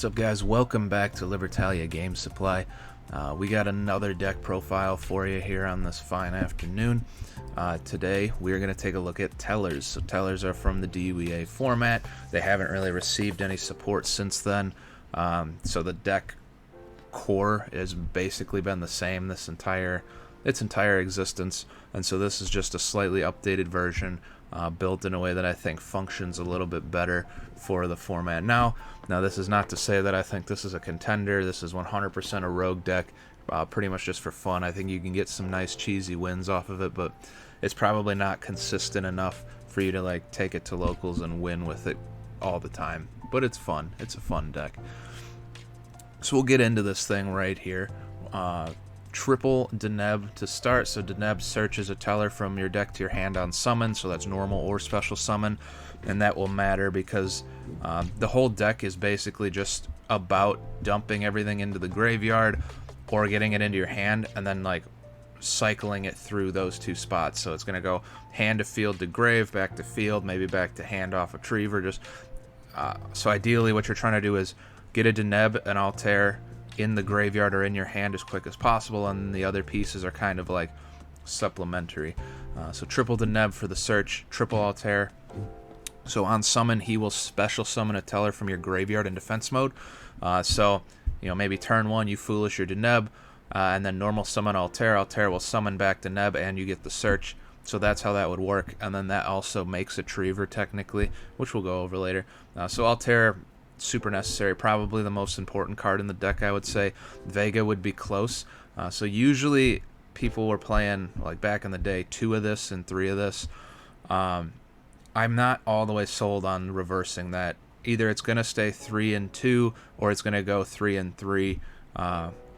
What's up, guys? Welcome back to Libertalia Game Supply. We got another deck profile for you here on this fine afternoon. Today we're going to take a look at Tellers. So Tellers are from the DUEA format. They haven't really received any support since then. So the deck core has basically been the same its entire existence, and so this is just a slightly updated version, built in a way that I think functions a little bit better for the format now. This is not to say that I think this is a contender. This is 100% a rogue deck, pretty much just for fun. I think you can get some nice cheesy wins off of it, but it's probably not consistent enough for you to like take it to locals and win with it all the time. But it's fun. It's a fun deck. So we'll get into this thing right here. Triple Deneb to start. So Deneb searches a teller from your deck to your hand on summon, so that's normal or special summon, and that will matter because the whole deck is basically just about dumping everything into the graveyard or getting it into your hand and then like cycling it through those two spots. So it's going to go hand to field to grave, back to field, maybe back to hand off a Retriever. So ideally what you're trying to do is get a Deneb, an Altair in the graveyard or in your hand as quick as possible, and the other pieces are kind of like supplementary. So triple Deneb for the search, triple Altair. So on summon, he will special summon a teller from your graveyard in defense mode. So, you know, maybe turn one, you foolish your Deneb, and then normal summon Altair. Altair will summon back Deneb, and you get the search. So that's how that would work, and then that also makes a Retriever technically, which we'll go over later. So Altair, super necessary, probably the most important card in the deck, I would say. Vega would be close. So usually people were playing, like back in the day, 2 of this and 3 of this. I'm not all the way sold on reversing that. Either it's going to stay 3 and 2, or it's going to go 3 and 3,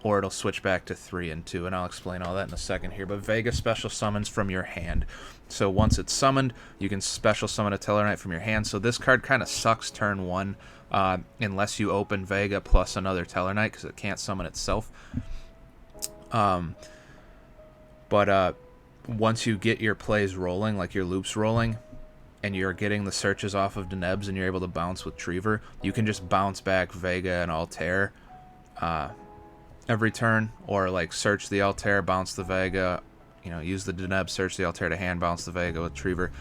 or it'll switch back to 3 and 2, and I'll explain all that in a second here. But Vega special summons from your hand. So once it's summoned, you can special summon a Tellarknight from your hand. So this card kind of sucks turn 1, unless you open Vega plus another Tellarknight, because it can't summon itself. But once you get your plays rolling, like your loops rolling, and you're getting the searches off of Denebs and you're able to bounce with Retriever, you can just bounce back Vega and Altair every turn, or like search the Altair, bounce the Vega, you know, use the Deneb, search the Altair to hand, bounce the Vega with Retriever,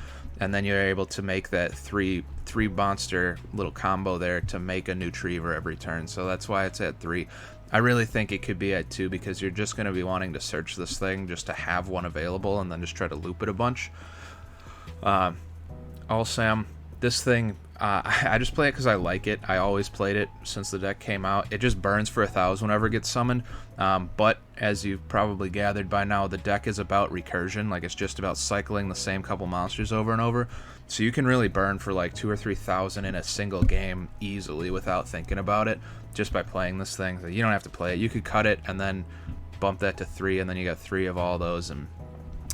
and then you're able to make that three monster little combo there to make a new Retriever every turn. So that's why it's at 3. I really think it could be at 2, because you're just going to be wanting to search this thing just to have one available and then just try to loop it a bunch. Sam, this thing, I just play it because I like it. I always played it since the deck came out. It just burns for 1,000 whenever it gets summoned. But as you've probably gathered by now, the deck is about recursion. Like, it's just about cycling the same couple monsters over and over. So you can really burn for like 2,000 or 3,000 in a single game easily without thinking about it, just by playing this thing. So you don't have to play it. You could cut it and then bump that to 3, and then you got 3 of all those, and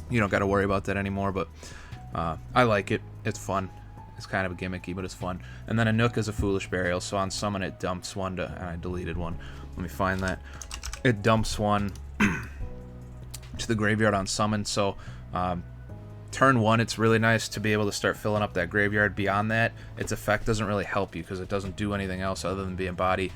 you don't got to worry about that anymore. But I like it. It's fun. It's kind of gimmicky, but it's fun. And then a Nook is a Foolish Burial, so on summon it dumps one to, and I deleted one. Let me find that. It dumps one to the graveyard on summon, so turn 1, it's really nice to be able to start filling up that graveyard. Beyond that, its effect doesn't really help you because it doesn't do anything else other than be a body.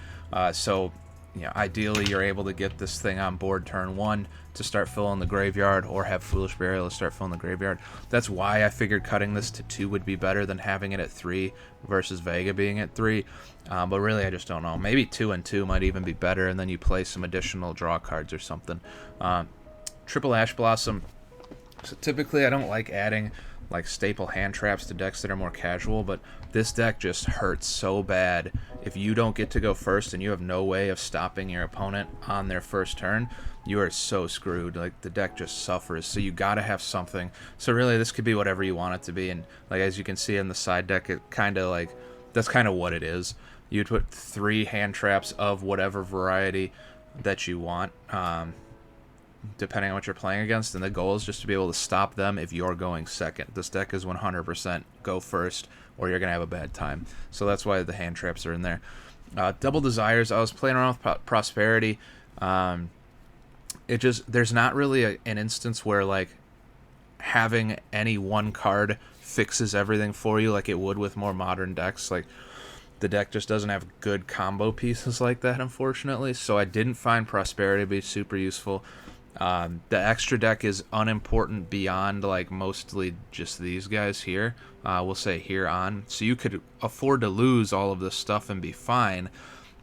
So, you know, ideally you're able to get this thing on board turn 1 to start filling the graveyard, or have Foolish Burial to start filling the graveyard. That's why I figured cutting this to 2 would be better than having it at 3 versus Vega being at 3. But really, I just don't know. Maybe 2 and 2 might even be better, and then you play some additional draw cards or something. Triple Ash Blossom. So typically I don't like adding like staple hand traps to decks that are more casual, but this deck just hurts so bad. If you don't get to go first and you have no way of stopping your opponent on their first turn, you are so screwed. Like, the deck just suffers, so you gotta have something. So really, this could be whatever you want it to be, and like as you can see in the side deck, it kind of like, that's kind of what it is. You'd put 3 hand traps of whatever variety that you want, depending on what you're playing against, and the goal is just to be able to stop them if you're going second. This deck is 100% go first, or you're going to have a bad time. So that's why the hand traps are in there. Double Desires, I was playing around with Prosperity. There's not really an instance where like having any one card fixes everything for you like it would with more modern decks. Like, The deck just doesn't have good combo pieces like that, unfortunately, so I didn't find Prosperity to be super useful. The extra deck is unimportant beyond like mostly just these guys here. We'll say here on. So you could afford to lose all of this stuff and be fine.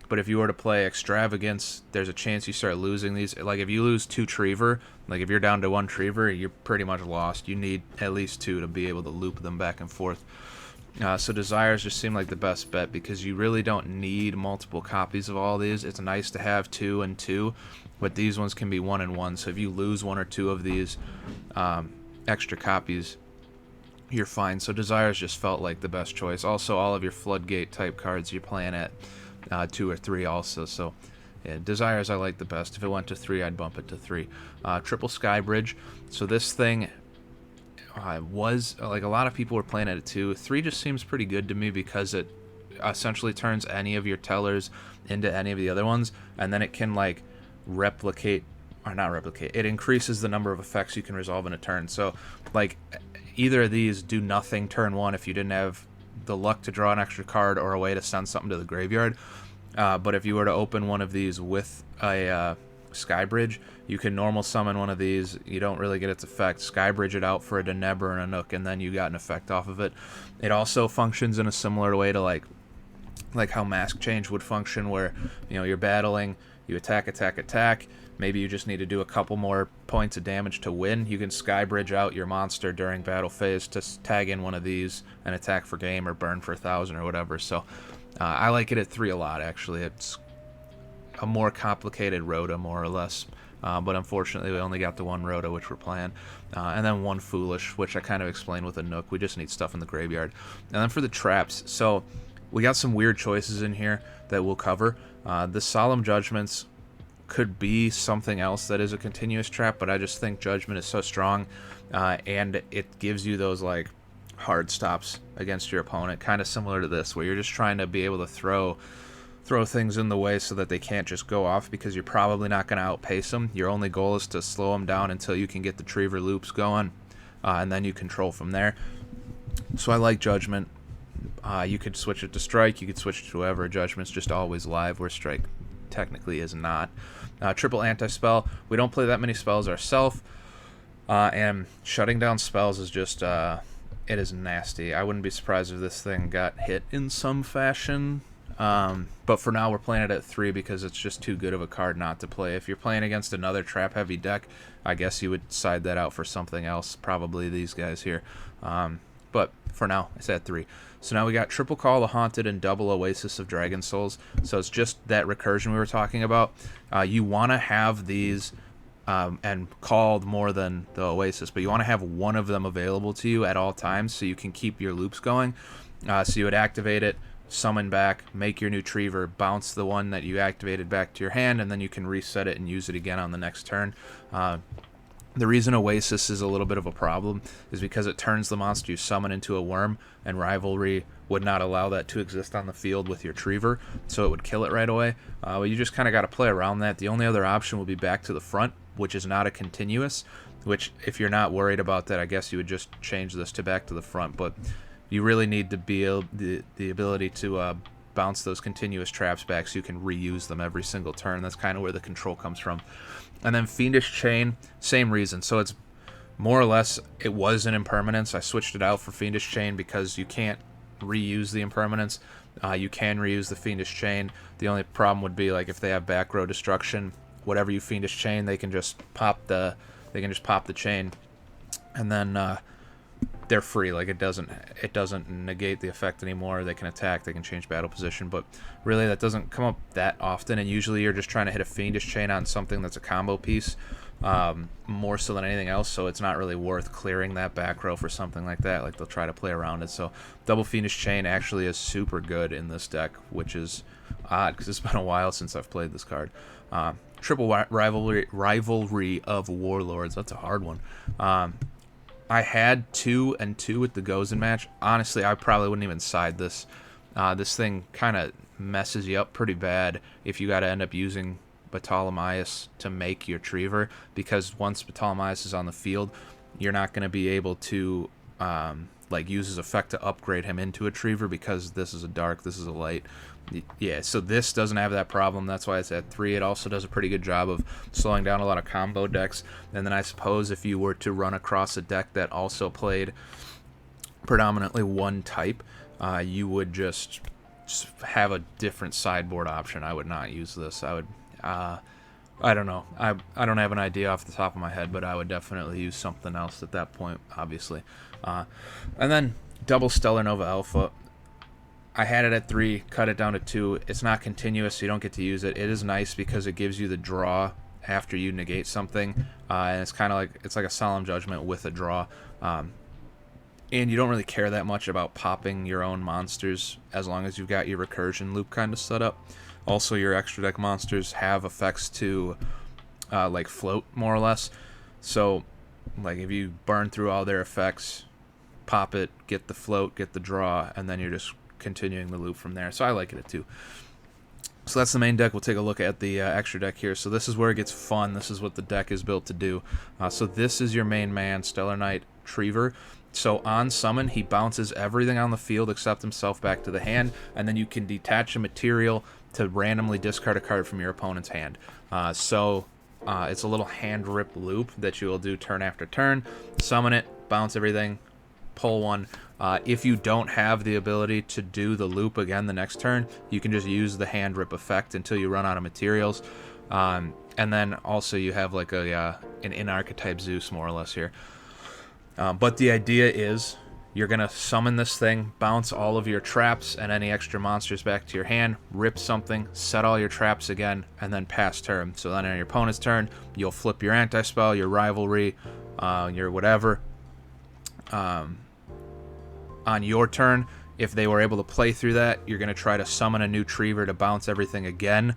But if you were to play Extravagance, there's a chance you start losing these. Like if you lose 2 Triever, like if you're down to 1 Triever, you're pretty much lost. You need at least 2 to be able to loop them back and forth. So Desires just seem like the best bet because you really don't need multiple copies of all these. It's nice to have 2 and 2, but these ones can be 1 and 1. So if you lose 1 or 2 of these extra copies, you're fine. So Desires just felt like the best choice. Also, all of your Floodgate type cards you're playing at 2 or 3 also. So yeah, Desires I like the best. If it went to 3, I'd bump it to 3. Triple Skybridge. So this thing was like a lot of people were playing at it too. 3 just seems pretty good to me because it essentially turns any of your tellers into any of the other ones, and then it can like replicate, or not replicate, it increases the number of effects you can resolve in a turn. So like either of these do nothing turn 1 if you didn't have the luck to draw an extra card or a way to send something to the graveyard. But if you were to open one of these with a Skybridge, you can normal summon one of these. You don't really get its effect. Skybridge it out for a Deneb or a Nook, and then you got an effect off of it. It also functions in a similar way to like how Mask Change would function, where you're battling, you attack. Maybe you just need to do a couple more points of damage to win. You can Skybridge out your monster during battle phase to tag in one of these and attack for game or burn for 1,000 or whatever. So I like it at 3 a lot, actually. It's a more complicated Rhoda, more or less. But unfortunately, we only got the 1 Rhoda, which we're playing. And then 1 Foolish, which I kind of explained with a Nook. We just need stuff in the graveyard. And then for the traps, so we got some weird choices in here that we'll cover. The Solemn Judgments could be something else that is a continuous trap, but I just think Judgment is so strong, and it gives you those like hard stops against your opponent, kind of similar to this, where you're just trying to be able to throw things in the way so that they can't just go off, because you're probably not going to outpace them. Your only goal is to slow them down until you can get the Triever loops going, and then you control from there. So I like Judgment. You could switch it to Strike, you could switch it to whoever. Judgment's just always live, where Strike technically is not. Triple Anti-Spell. We don't play that many spells ourselves, and shutting down spells is just, it is nasty. I wouldn't be surprised if this thing got hit in some fashion, but for now we're playing it at 3 because it's just too good of a card not to play. If you're playing against another trap-heavy deck, I guess you would side that out for something else, probably these guys here. But for now, it's at 3. So now we got Triple Call the Haunted and Double Oasis of Dragon Souls. So it's just that recursion we were talking about. You want to have these and called more than the Oasis, but you want to have one of them available to you at all times so you can keep your loops going. So you would activate it, summon back, make your new Triever, bounce the one that you activated back to your hand, and then you can reset it and use it again on the next turn. The reason Oasis is a little bit of a problem is because it turns the monster you summon into a worm, and Rivalry would not allow that to exist on the field with your Triever, so it would kill it right away. But you just kind of got to play around that. The only other option will be back to the front, which is not a continuous, which if you're not worried about that, I guess you would just change this to back to the front. But you really need to be the ability to bounce those continuous traps back so you can reuse them every single turn. That's kind of where the control comes from. And then Fiendish Chain, same reason. So it's more or less, it was an impermanence. I switched it out for Fiendish Chain because you can't reuse the impermanence. You can reuse the Fiendish Chain. The only problem would be like if they have back row destruction, whatever you Fiendish Chain, they can just pop the chain, and then they're free. Like it doesn't negate the effect anymore. They can attack, they can change battle position, but really that doesn't come up that often, and usually you're just trying to hit a Fiendish Chain on something that's a combo piece, more so than anything else, so it's not really worth clearing that back row for something like that. Like they'll try to play around it. So double Fiendish Chain actually is super good in this deck, which is odd because it's been a while since I've played this card. Triple Rivalry of Warlords, that's a hard one. I had 2 and 2 with the Gozen match. Honestly, I probably wouldn't even side this. This thing kind of messes you up pretty bad if you got to end up using Ptolemaeus to make your Triever, because once Ptolemaeus is on the field, you're not going to be able to like use his effect to upgrade him into a Triever, because this is a dark, this is a light. Yeah, so this doesn't have that problem. That's why it's at 3. It also does a pretty good job of slowing down a lot of combo decks. And then I suppose if you were to run across a deck that also played predominantly one type, you would just have a different sideboard option. I would not use this. I would, I don't know. I don't have an idea off the top of my head, but I would definitely use something else at that point, obviously. And then double Stellar Nova Alpha. I had it at 3, cut it down to 2. It's not continuous, so you don't get to use it. It is nice because it gives you the draw after you negate something, and it's kind of like, it's like a Solemn Judgment with a draw. And you don't really care that much about popping your own monsters as long as you've got your recursion loop kind of set up. Also, your extra deck monsters have effects to like float, more or less. So like if you burn through all their effects, pop it, get the float, get the draw, and then you're just continuing the loop from there. So I like it at 2. So that's the main deck. We'll take a look at the extra deck here. So this is where it gets fun. This is what the deck is built to do. So this is your main man, Tellarknight Triever. So on summon, he bounces everything on the field except himself back to the hand, and then you can detach a material to randomly discard a card from your opponent's hand. It's a little hand rip loop that you will do turn after turn. Summon it, bounce everything, pull one. If you don't have the ability to do the loop again the next turn, you can just use the hand rip effect until you run out of materials. And then also you have like an in-archetype Zeus, more or less, here. But the idea is you're going to summon this thing, bounce all of your traps and any extra monsters back to your hand, rip something, set all your traps again, and then pass turn. So then on your opponent's turn, you'll flip your anti-spell, your rivalry, your whatever. On your turn, if they were able to play through that, you're going to try to summon a new Triever to bounce everything again,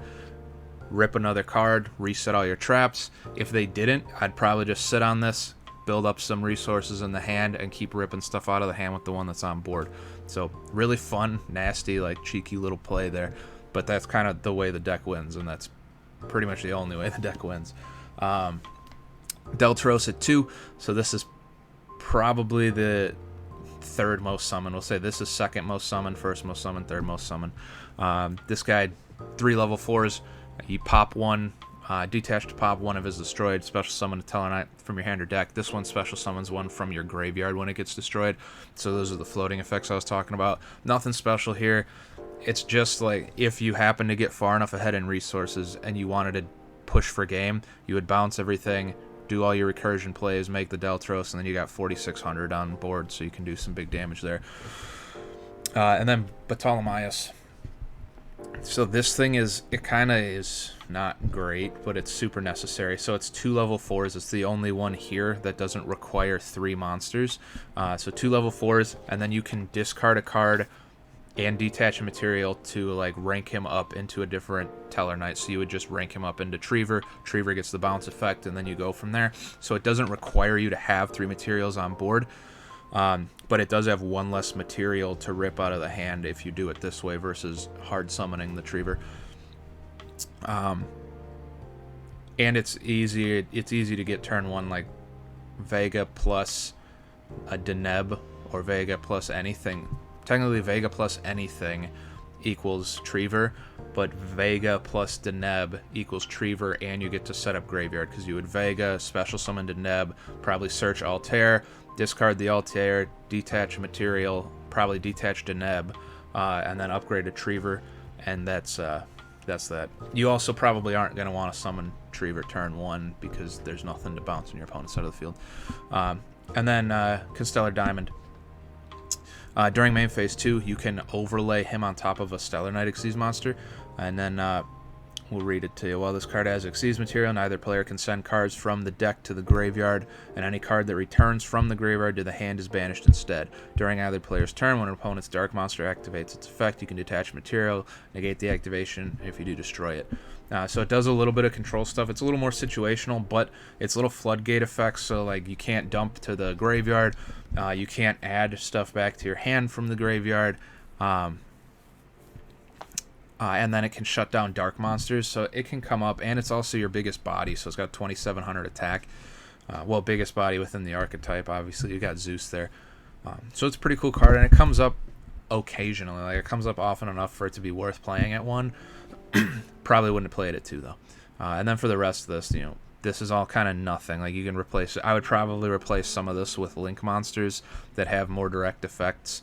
rip another card, reset all your traps. If they didn't, I'd probably just sit on this, build up some resources in the hand, and keep ripping stuff out of the hand with the one that's on board. So really fun, nasty, like cheeky little play there. But that's kind of the way the deck wins, and that's pretty much the only way the deck wins. Deltaros at 2, so this is probably the third most summon. We'll say this is second most summon, first most summon, third most summon. This guy, 3 level 4s. You pop one, detach to pop one of his destroyed, special summon a Tellarknight from your hand or deck. This one special summons one from your graveyard when it gets destroyed. So those are the floating effects I was talking about. Nothing special here. It's just like if you happen to get far enough ahead in resources and you wanted to push for game, you would bounce everything, do all your recursion plays, make the Deltaros, and then you got 4,600 on board, so you can do some big damage there. And then Ptolemaeus. So this thing is, it kind of is not great, but it's super necessary. So it's 2 level 4s. It's the only one here that doesn't require 3 monsters. So 2 level 4s, and then you can discard a card and detach a material to like rank him up into a different Tellarknight. So you would just rank him up into Triever. Triever gets the bounce effect, and then you go from there. So it doesn't require you to have 3 materials on board, but it does have 1 less material to rip out of the hand if you do it this way versus hard summoning the Triever. And it's easy to get turn 1 like Vega plus a Deneb or Vega plus anything. Technically, Vega plus anything equals Triever, but Vega plus Deneb equals Triever, and you get to set up Graveyard, because you would Vega, special summon Deneb, probably search Altair, discard the Altair, detach material, probably detach Deneb, and then upgrade to Triever, and that's that. You also probably aren't going to want to summon Triever turn 1, because there's nothing to bounce in your opponent's side of the field. And then Constellar Diamond. During main phase 2, you can overlay him on top of a Tellarknight Xyz monster, and then we'll read it to you. While this card has Xyz material, neither player can send cards from the deck to the graveyard, and any card that returns from the graveyard to the hand is banished instead. During either player's turn, when an opponent's dark monster activates its effect, you can detach material, negate the activation, if you do, destroy it. So it does a little bit of control stuff. It's a little more situational, but it's little floodgate effects, so like you can't dump to the graveyard, you can't add stuff back to your hand from the graveyard, and then it can shut down dark monsters, so it can come up, and it's also your biggest body, so it's got 2,700 attack. Well, biggest body within the archetype, obviously. You got Zeus there. So it's a pretty cool card, and it comes up occasionally. Like, it comes up often enough for it to be worth playing at 1. Probably wouldn't have played it 2 though. And then for the rest of this, this is all kind of nothing. Like, you can replace it. I would probably replace some of this with link monsters that have more direct effects.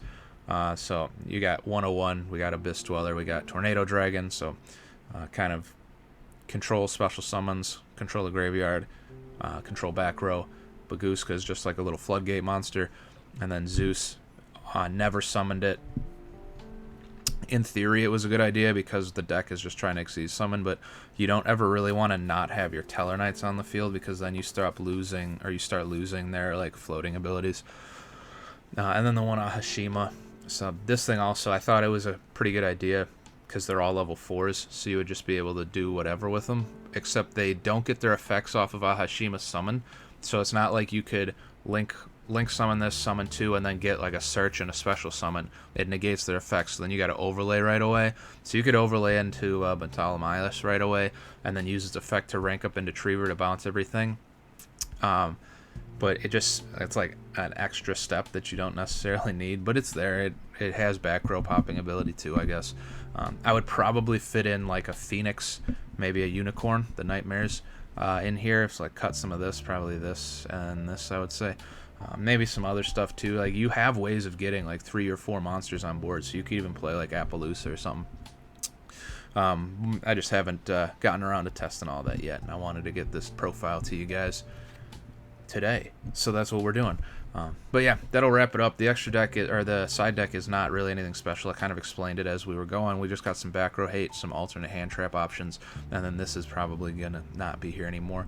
So you got 101, we got Abyss Dweller, we got Tornado Dragon, so kind of control special summons, control the graveyard, control back row. Baguska is just like a little floodgate monster, and then Zeus, never summoned it. In theory, it was a good idea because the deck is just trying to exceed summon, but you don't ever really want to not have your Tellarknights on the field, because then you start losing their like floating abilities. And then the one Ahashima. So this thing also, I thought it was a pretty good idea because they're all level 4s, so you would just be able to do whatever with them, except they don't get their effects off of Ahashima summon. So it's not like you could link summon this, summon 2, and then get like a search and a special summon. It negates their effects, so then you got to overlay right away. So you could overlay into Bentalamilis right away, and then use its effect to rank up into Triever to bounce everything. But it's like an extra step that you don't necessarily need, but it's there. It has back row popping ability too, I guess. I would probably fit in like a Phoenix, maybe a Unicorn, the Nightmares, in here. So like cut some of this, probably this and this, I would say. Maybe some other stuff too. Like, you have ways of getting like 3 or 4 monsters on board, so you could even play like Appaloosa or something. I just haven't gotten around to testing all that yet, and I wanted to get this profile to you guys today, so that's what we're doing. But yeah, that'll wrap it up. The extra deck or the side deck is not really anything special. I kind of explained it as we were going. We just got some back row hate, some alternate hand trap options, and then this is probably gonna not be here anymore.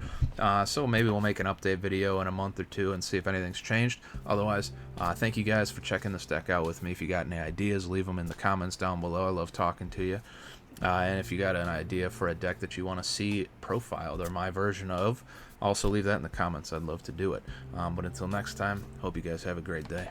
So maybe we'll make an update video in a month or 2 and see if anything's changed. Otherwise, thank you guys for checking this deck out with me. If you got any ideas, leave them in the comments down below. I love talking to you. And if you got an idea for a deck that you want to see profiled or my version of, also leave that in the comments. I'd love to do it. But until next time, hope you guys have a great day.